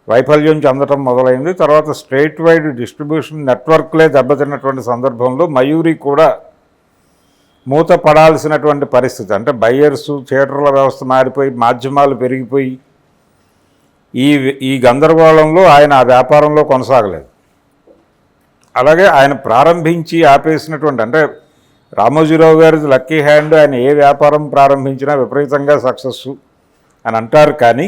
Speaker 2: వైఫల్యం చెందటం మొదలైంది. తర్వాత స్ట్రైట్ వైడ్ డిస్ట్రిబ్యూషన్ నెట్వర్క్లే దెబ్బతిన్నటువంటి సందర్భంలో మయూరి కూడా మూత పడాల్సినటువంటి పరిస్థితి. అంటే బయ్యర్సు, థియేటర్ల వ్యవస్థ మారిపోయి, మాధ్యమాలు పెరిగిపోయి, ఈ గందరగోళంలో ఆయన ఆ వ్యాపారంలో కొనసాగలేదు. అలాగే ఆయన ప్రారంభించి ఆపేసినటువంటి, అంటే రామోజీరావు గారిది లక్కీ హ్యాండ్, ఆయన ఏ వ్యాపారం ప్రారంభించినా విపరీతంగా సక్సెస్ అని అంటారు. కానీ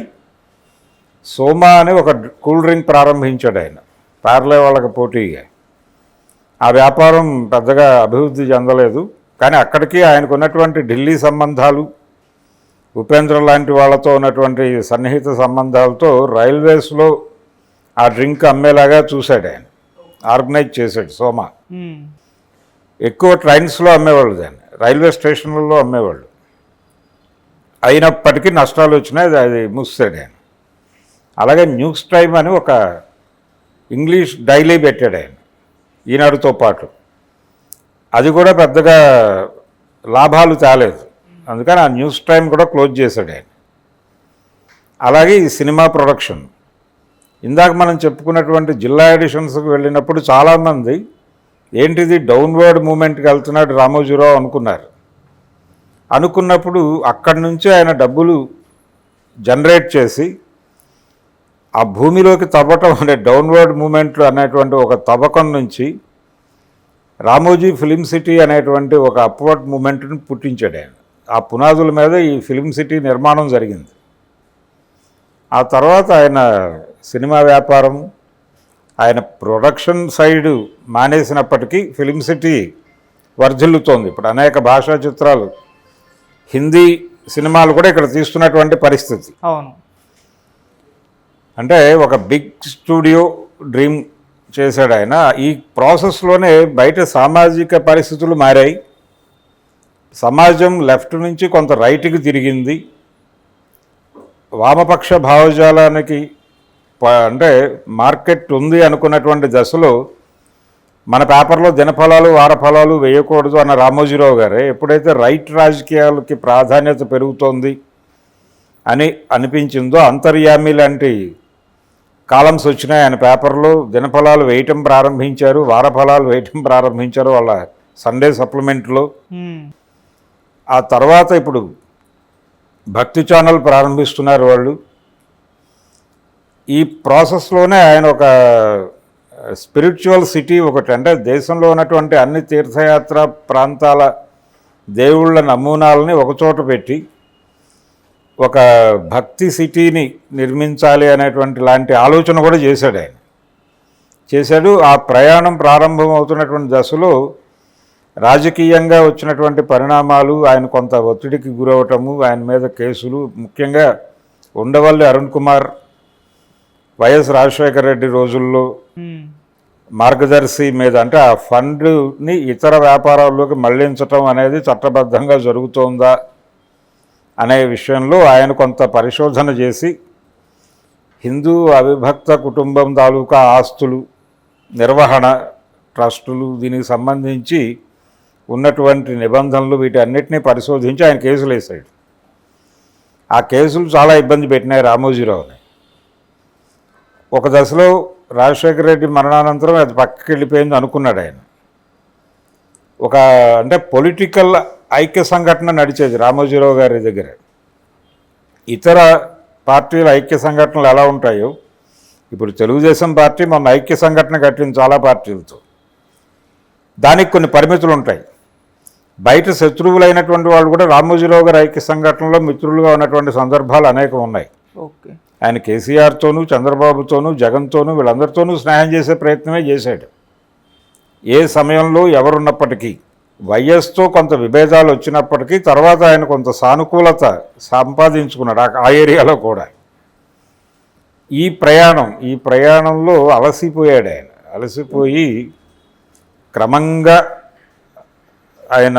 Speaker 2: సోమా అని ఒక కూల్ డ్రింక్ ప్రారంభించాడు ఆయన పార్లే వాళ్ళకి పోటీగా. ఆ వ్యాపారం పెద్దగా అభివృద్ధి చెందలేదు, కానీ అక్కడికి ఆయనకు ఉన్నటువంటి ఢిల్లీ సంబంధాలు, ఉపేంద్ర లాంటి వాళ్ళతో ఉన్నటువంటి సన్నిహిత సంబంధాలతో రైల్వేస్లో ఆ డ్రింక్ అమ్మేలాగా చూశాడు ఆయన, ఆర్గనైజ్ చేశాడు సోమా. ఎక్కువ ట్రైన్స్లో అమ్మేవాళ్ళు దాన్ని, రైల్వే స్టేషన్లలో అమ్మేవాళ్ళు. అయినప్పటికీ నష్టాలు వచ్చినాయి, అది మూసాడు ఆయన. అలాగే న్యూస్ టైమ్ అని ఒక ఇంగ్లీష్ డైలీ పెట్టాడు ఆయన ఈనాడుతో పాటు. అది కూడా పెద్దగా లాభాలు తేలేదు, అందుకని ఆ న్యూస్ టైం కూడా క్లోజ్ చేశాడు ఆయన. అలాగే ఈ సినిమా ప్రొడక్షన్, ఇందాక మనం చెప్పుకున్నటువంటి జిల్లా ఎడిషన్స్కి వెళ్ళినప్పుడు చాలామంది ఏంటిది డౌన్వర్డ్ మూమెంట్కి వెళ్తున్నాడు రామోజీరావు అనుకున్నప్పుడు అక్కడి నుంచి ఆయన డబ్బులు జనరేట్ చేసి ఆ భూమిలోకి తవ్వటం అనే డౌన్వర్డ్ మూమెంట్లు అనేటువంటి ఒక తవ్వకం నుంచి రామోజీ ఫిలిం సిటీ అనేటువంటి ఒక అప్వర్డ్ మూమెంట్ని పుట్టించాడు ఆయన. ఆ పునాదుల మీద ఈ ఫిలిం సిటీ నిర్మాణం జరిగింది. ఆ తర్వాత ఆయన సినిమా వ్యాపారం, ఆయన ప్రొడక్షన్ సైడు మానేసినప్పటికీ ఫిలిం సిటీ వర్ధిల్లుతోంది. ఇప్పుడు అనేక భాషా చిత్రాలు, హిందీ సినిమాలు కూడా ఇక్కడ తీస్తున్నటువంటి పరిస్థితి.
Speaker 1: అవును,
Speaker 2: అంటే ఒక బిగ్ స్టూడియో డ్రీమ్ చేశాడు ఆయన. ఈ ప్రాసెస్లోనే బయట సామాజిక పరిస్థితులు మారాయి, సమాజం లెఫ్ట్ నుంచి కొంత రైట్కి తిరిగింది, వామపక్ష భావజాలానికి అంటే మార్కెట్ ఉంది అనుకున్నటువంటి దశలో మన పేపర్లో దినఫలాలు వారఫలాలు వేయకూడదు అన్న రామోజీరావు గారే ఎప్పుడైతే రైట్ రాజకీయాలకి ప్రాధాన్యత పెరుగుతోంది అని అనిపించిందో, అంతర్యామి లాంటి కాలమ్స్ వచ్చినాయి ఆయన పేపర్లో, దినఫలాలు వేయటం ప్రారంభించారు, వారఫలాలు వేయటం ప్రారంభించారు వాళ్ళ సండే సప్లిమెంట్లో. ఆ తర్వాత ఇప్పుడు భక్తి ఛానల్ ప్రారంభిస్తున్నారు వాళ్ళు. ఈ ప్రాసెస్లోనే ఆయన ఒక స్పిరిచువల్ సిటీ ఒకటి, అంటే దేశంలో ఉన్నటువంటి అన్ని తీర్థయాత్ర ప్రాంతాల దేవుళ్ళ నమూనాలని ఒకచోట పెట్టి ఒక భక్తి సిటీని నిర్మించాలి అనేటువంటి లాంటి ఆలోచన కూడా చేశాడు. ఆ ప్రయాణం ప్రారంభమవుతున్నటువంటి దశలో రాజకీయంగా వచ్చినటువంటి పరిణామాలు, ఆయన కొంత ఒత్తిడికి గురవటము, ఆయన మీద కేసులు, ముఖ్యంగా ఉండవల్లి అరుణ్ కుమార్, వైఎస్ రాజశేఖర రెడ్డి రోజుల్లో మార్గదర్శి మీద, అంటే ఆ ఫండ్ని ఇతర వ్యాపారాల్లోకి మళ్లించటం అనేది చట్టబద్ధంగా జరుగుతోందా అనే విషయంలో ఆయన కొంత పరిశోధన చేసి హిందూ అవిభక్త కుటుంబం తాలూకా ఆస్తులు, నిర్వహణ, ట్రస్టులు, దీనికి సంబంధించి ఉన్నటువంటి నిబంధనలు, వీటన్నిటినీ పరిశోధించి ఆయన కేసులు వేశాడు. ఆ కేసులు చాలా ఇబ్బంది పెట్టినాయి రామోజీరావుని. ఒక దశలో రాజశేఖర రెడ్డి మరణానంతరం అది పక్కకి వెళ్ళిపోయింది అనుకున్నాడు ఆయన. అంటే పొలిటికల్ ఐక్య సంఘటన నడిచేది రామోజీరావు గారి దగ్గర. ఇతర పార్టీల ఐక్య సంఘటనలు ఎలా ఉంటాయో, ఇప్పుడు తెలుగుదేశం పార్టీ మొన్న ఐక్య సంఘటన కట్టింది చాలా పార్టీలతో, దానికి కొన్ని పరిమితులు ఉంటాయి. బయట శత్రువులైనటువంటి వాళ్ళు కూడా రామోజీరావు గారి ఐక్య సంఘటనలో మిత్రులుగా ఉన్నటువంటి సందర్భాలు అనేకం ఉన్నాయి.
Speaker 1: ఓకే,
Speaker 2: ఆయన కేసీఆర్తోనూ, చంద్రబాబుతోనూ, జగన్తోనూ, వీళ్ళందరితోనూ స్నేహం చేసే ప్రయత్నమే చేశాడు. ఏ సమయంలో ఎవరున్నప్పటికీ, వైఎస్తో కొంత విభేదాలు వచ్చినప్పటికీ తర్వాత ఆయన కొంత సానుకూలత సంపాదించుకున్నాడు ఆ ఏరియాలో కూడా. ఈ ప్రయాణంలో అలసిపోయాడు ఆయన. అలసిపోయి క్రమంగా ఆయన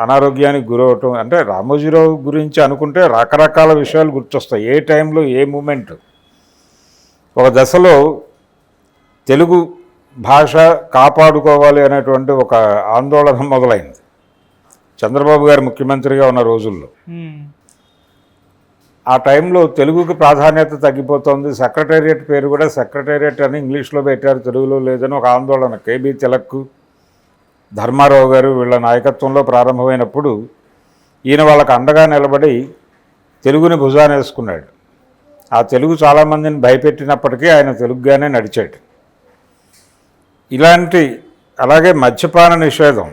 Speaker 2: అనారోగ్యానికి గురవటం. అంటే రామోజీరావు గురించి అనుకుంటే రకరకాల విషయాలు గుర్తొస్తాయి, ఏ టైంలో ఏ మూమెంట్. ఒక దశలో తెలుగు భాష కాపాడుకోవాలి అనేటువంటి ఒక ఆందోళన మొదలైంది చంద్రబాబు గారు ముఖ్యమంత్రిగా ఉన్న రోజుల్లో. ఆ టైంలో తెలుగుకి ప్రాధాన్యత తగ్గిపోతుంది, సెక్రటేరియట్ పేరు కూడా సెక్రటేరియట్ అని ఇంగ్లీష్లో పెట్టారు, తెలుగులో లేదని ఒక ఆందోళన కేబీ తిలక్, ధర్మారావు గారు వీళ్ళ నాయకత్వంలో ప్రారంభమైనప్పుడు ఈయన వాళ్ళకు అండగా నిలబడి తెలుగుని భుజాన వేసుకున్నాడు. ఆ తెలుగు చాలామందిని భయపెట్టినప్పటికీ ఆయన తెలుగుగానే నడిచాడు. అలాగే మద్యపాన నిషేధం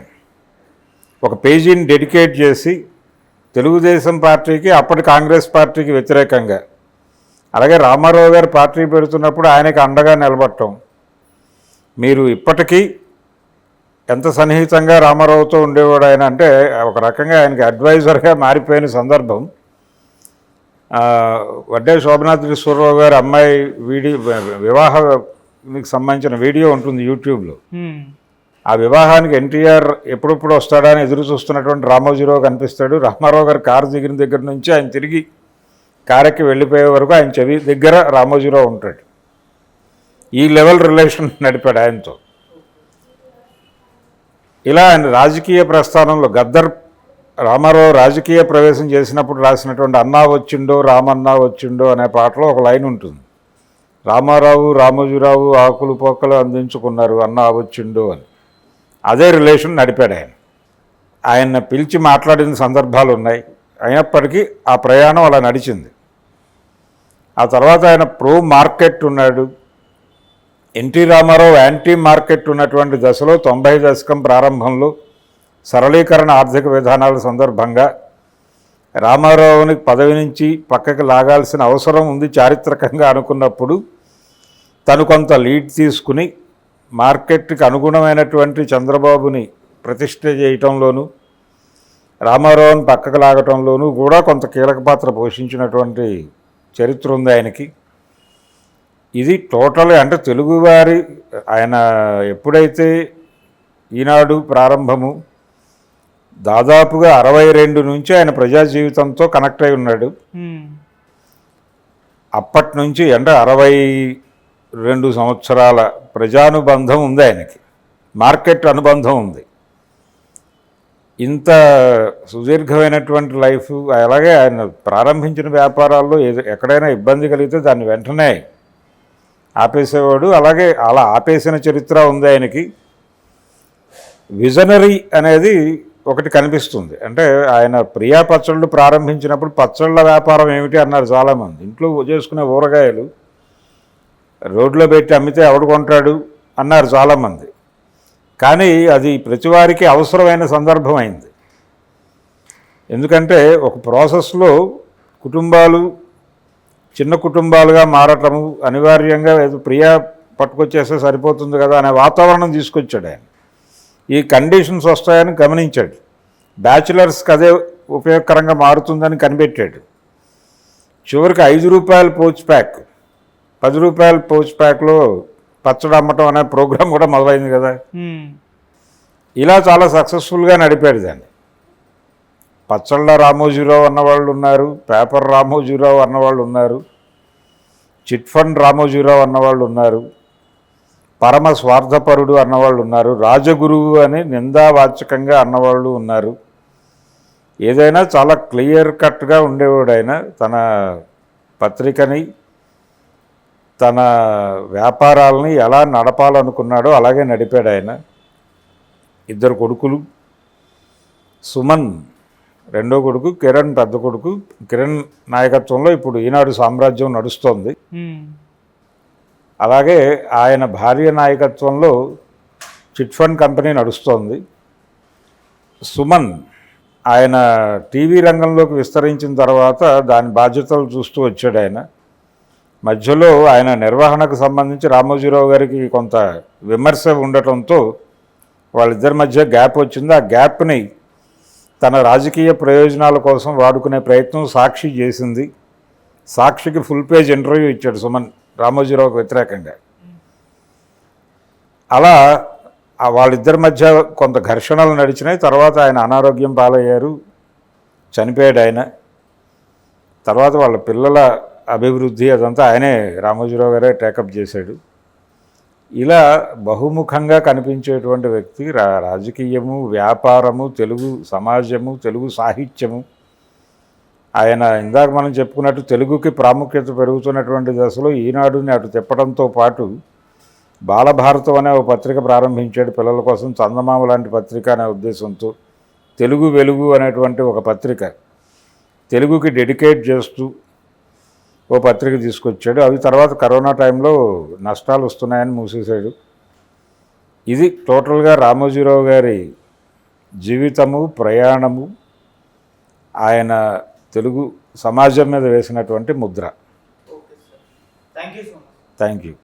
Speaker 2: ఒక పేజీని డెడికేట్ చేసి తెలుగుదేశం పార్టీకి, అప్పటి కాంగ్రెస్ పార్టీకి వ్యతిరేకంగా అలాగే రామారావు గారు పార్టీ పెడుతున్నప్పుడు ఆయనకి అండగా నిలబడటం. మీరు ఇప్పటికీ ఎంత సన్నిహితంగా రామారావుతో ఉండేవాడు ఆయన అంటే ఒక రకంగా ఆయనకి అడ్వైజర్గా మారిపోయిన సందర్భం. వడ్డే శోభనాద్రీశ్వరరావు గారి అమ్మాయి వివాహానికి సంబంధించిన వీడియో ఉంటుంది యూట్యూబ్లో. ఆ వివాహానికి ఎన్టీఆర్ ఎప్పుడెప్పుడు వస్తాడా అని ఎదురు చూస్తున్నటువంటి రామోజీరావు కనిపిస్తాడు. రామారావు గారు కారు దిగిన దగ్గర నుంచి ఆయన తిరిగి కారెక్కి వెళ్ళిపోయే వరకు ఆయన చెవి దగ్గర రామోజీరావు ఉంటాడు. ఈ లెవెల్ రిలేషన్ నడిపాడు ఆయనతో. ఇలా ఆయన రాజకీయ ప్రస్థానంలో రామారావు రాజకీయ ప్రవేశం చేసినప్పుడు రాసినటువంటి అన్నా వచ్చిండో రామన్నా వచ్చిండో అనే పాటలో ఒక లైన్ ఉంటుంది. రామారావు రామోజీరావు ఆకులు పోక్కలు అందించుకున్నారు అన్నా వచ్చిండో అని. అదే రిలేషన్ నడిపాడు ఆయన. ఆయన పిలిచి మాట్లాడిన సందర్భాలు ఉన్నాయి. అయినప్పటికీ ఆ ప్రయాణం అలా నడిచింది. ఆ తర్వాత ఆయన ప్రో మార్కెట్ ఉన్నాడు. ఎన్టీ రామారావు యాంటీ మార్కెట్ ఉన్నటువంటి దశలో 90 దశకం ప్రారంభంలో సరళీకరణ ఆర్థిక విధానాల సందర్భంగా రామారావుని పదవి నుంచి పక్కకి లాగాల్సిన అవసరం ఉంది చారిత్రకంగా అనుకున్నప్పుడు తను కొంత లీడ్ తీసుకుని మార్కెట్కి అనుగుణమైనటువంటి చంద్రబాబుని ప్రతిష్ఠ చేయటంలోనూ రామారావుని పక్కకు లాగటంలోనూ కూడా కొంత కీలక పాత్ర పోషించినటువంటి చరిత్ర ఉంది ఆయనకి. ఇది టోటల్ అంటే తెలుగువారి ఆయన ఎప్పుడైతే ఈనాడు ప్రారంభము దాదాపుగా 62 నుంచి ఆయన ప్రజా జీవితంతో కనెక్ట్ అయి ఉన్నాడు. అప్పటి నుంచి అంటే 62 సంవత్సరాల ప్రజానుబంధం ఉంది ఆయనకి, మార్కెట్ అనుబంధం ఉంది. ఇంత సుదీర్ఘమైనటువంటి లైఫ్. అలాగే ఆయన ప్రారంభించిన వ్యాపారాల్లో ఎక్కడైనా ఇబ్బంది కలిగితే దాన్ని వెంటనే ఆపేసేవాడు. అలాగే అలా ఆపేసిన చరిత్ర ఉంది ఆయనకి. విజనరీ అనేది ఒకటి కనిపిస్తుంది. అంటే ఆయన ప్రియా పచ్చళ్ళు ప్రారంభించినప్పుడు పచ్చళ్ళ వ్యాపారం ఏమిటి అన్నారు చాలామంది. ఇంట్లో చేసుకునే ఊరగాయలు రోడ్లో పెట్టి అమ్మితే ఎవడు కొంటాడు అన్నారు చాలామంది. కానీ అది ప్రతివారికి అవసరమైన సందర్భం అయింది. ఎందుకంటే ఒక ప్రాసెస్లో కుటుంబాలు చిన్న కుటుంబాలుగా మారటము అనివార్యంగా ప్రియా పట్టుకొచ్చేస్తే సరిపోతుంది కదా అనే వాతావరణం తీసుకొచ్చాడు ఆయన. ఈ కండిషన్స్ వస్తాయని గమనించాడు. బ్యాచులర్స్కి అదే ఉపయోగకరంగా మారుతుందని కనిపెట్టాడు. చివరికి 5 రూపాయల పౌచ్ ప్యాక్ 10 రూపాయల పౌచ్ ప్యాక్లో పచ్చడి అమ్మటం అనే ప్రోగ్రాం కూడా మొదలైంది కదా. ఇలా చాలా సక్సెస్ఫుల్గా నడిపాడు దాన్ని. పచ్చళ్ళ రామోజీరావు అన్నవాళ్ళు ఉన్నారు, పేపర్ రామోజీరావు అన్నవాళ్ళు ఉన్నారు, చిట్ ఫండ్ రామోజీరావు అన్నవాళ్ళు ఉన్నారు, పరమ స్వార్థపరుడు అన్నవాళ్ళు ఉన్నారు, రాజగురువు అని నిందావాచకంగా అన్నవాళ్ళు ఉన్నారు. ఏదైనా చాలా క్లియర్ కట్గా ఉండేవాడు ఆయన. తన పత్రికని తన వ్యాపారాలని ఎలా నడపాలనుకున్నాడో అలాగే నడిపాడు ఆయన. 2 కొడుకులు, సుమన్ రెండో కొడుకు, కిరణ్ పెద్ద కొడుకు. కిరణ్ నాయకత్వంలో ఇప్పుడు ఈనాడు సామ్రాజ్యం నడుస్తోంది. అలాగే ఆయన భార్య నాయకత్వంలో చిట్ ఫండ్ కంపెనీ నడుస్తోంది. సుమన్ ఆయన టీవీ రంగంలోకి విస్తరించిన తర్వాత దాని బాధ్యతలు చూస్తూ వచ్చాడు ఆయన. మధ్యలో ఆయన నిర్వహణకు సంబంధించి రామోజీరావు గారికి కొంత విమర్శ ఉండటంతో వాళ్ళిద్దరి మధ్య గ్యాప్ వచ్చింది. ఆ గ్యాప్ని తన రాజకీయ ప్రయోజనాల కోసం వాడుకునే ప్రయత్నం సాక్షి చేసింది. సాక్షికి ఫుల్ పేజ్ ఇంటర్వ్యూ ఇచ్చాడు సుమన్ రామోజీరావుకు వ్యతిరేకంగా. అలా వాళ్ళిద్దరి మధ్య కొంత ఘర్షణలు నడిచినాయి. తర్వాత ఆయన అనారోగ్యం పాలయ్యారు, చనిపోయాడు ఆయన. తర్వాత వాళ్ళ పిల్లల అభివృద్ధి అదంతా ఆయనే రామోజీరావు గారే టేకప్ చేశాడు. ఇలా బహుముఖంగా కనిపించేటువంటి వ్యక్తి. రాజకీయము, వ్యాపారము, తెలుగు సమాజము, తెలుగు సాహిత్యము. ఆయన ఇందాక మనం చెప్పుకున్నట్టు తెలుగుకి ప్రాముఖ్యత పెరుగుతున్నటువంటి దశలో ఈనాడుని అటు తిప్పడంతో పాటు బాలభారతం అనే ఒక పత్రిక ప్రారంభించాడు పిల్లల కోసం. చందమామ లాంటి పత్రిక అనే ఉద్దేశంతో తెలుగు వెలుగు అనేటువంటి ఒక పత్రిక తెలుగుకి డెడికేట్ చేస్తూ ఓ పత్రిక తీసుకొచ్చాడు. అవి తర్వాత కరోనా టైంలో నష్టాలు వస్తున్నాయని మూసేశాడు. ఇది టోటల్గా రామోజీరావు గారి జీవితము, ప్రయాణము, ఆయన తెలుగు సమాజం మీద వేసినటువంటి Mudra.
Speaker 1: Thank you so much.
Speaker 2: Thank you.